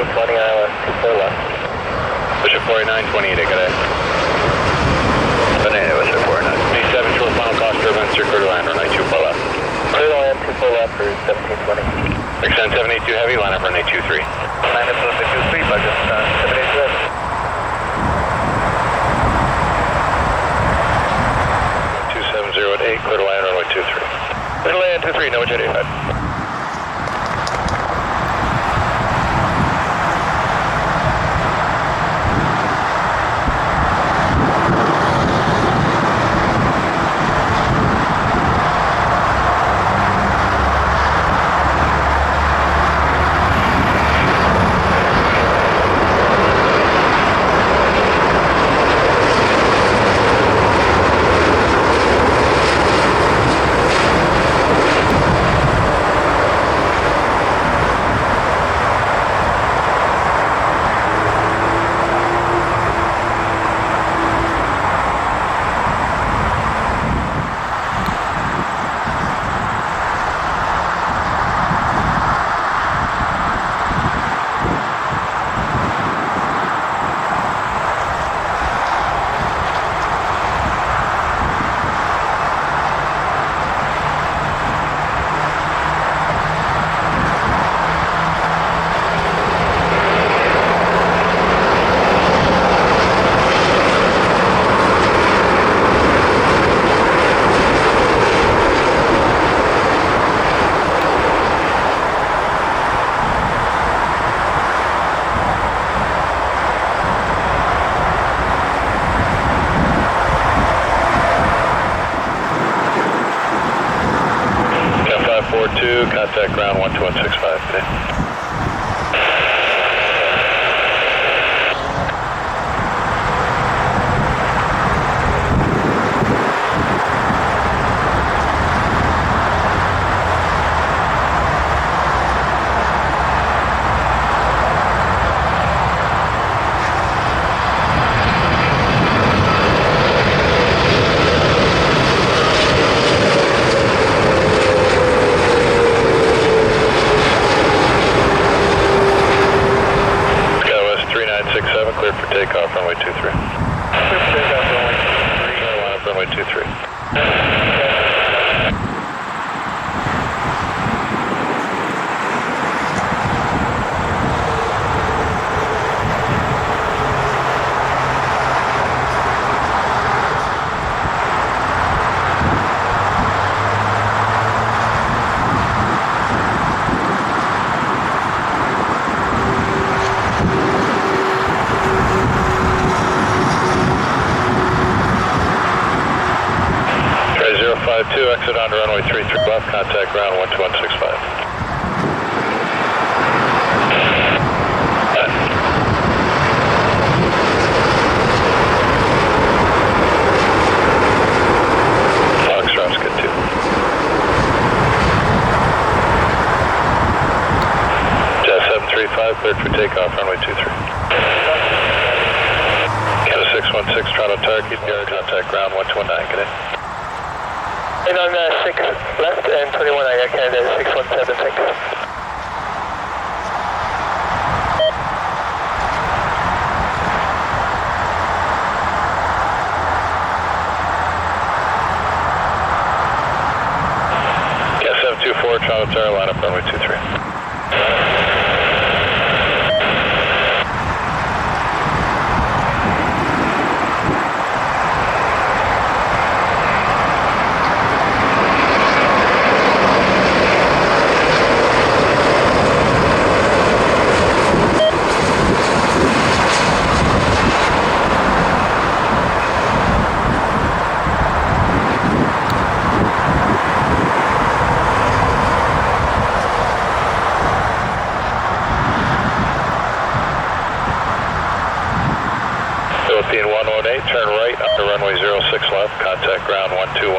1720, ILS 24 left. Bishop 4928, good day. Banana, Bishop 49. 27 short final cost turbine, circular line, runway 24 left. Clear to land 24 left for 1720. Extend 782 heavy, line up runway 23. Line up runway 23, budget 782 heavy. 2708, clear to land runway 23. Clear to land 23, no jet 85. Contact ground 12165 today. Cleared for takeoff, runway 23. Clear for takeoff, runway 23. Line up runway 23. Exit onto runway 33 left, contact ground 12165. Foxtrot's good too. Jet 735 cleared for takeoff, runway 23. Canada 616, Toronto Tower, keep your contact ground 119, good day. And on 6 left and 21 Air Canada 617, thanks. Cat 724, Toronto Tower, line up runway 23. Philippine 118, turn right onto runway 06 left, contact ground 1219.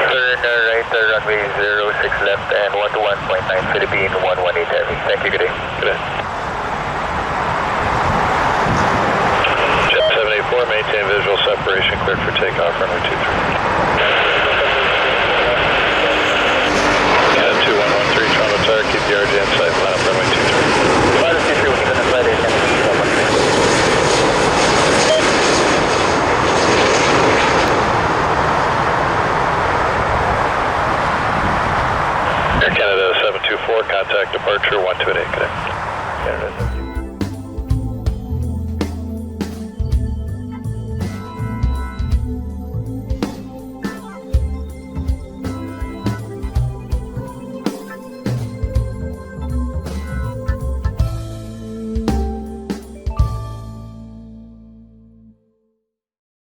Turn right to runway 06 left and 121.9, Philippine 118 heavy. Thank you, good day. Good day. Jet 784, maintain visual separation, cleared for takeoff, runway 23.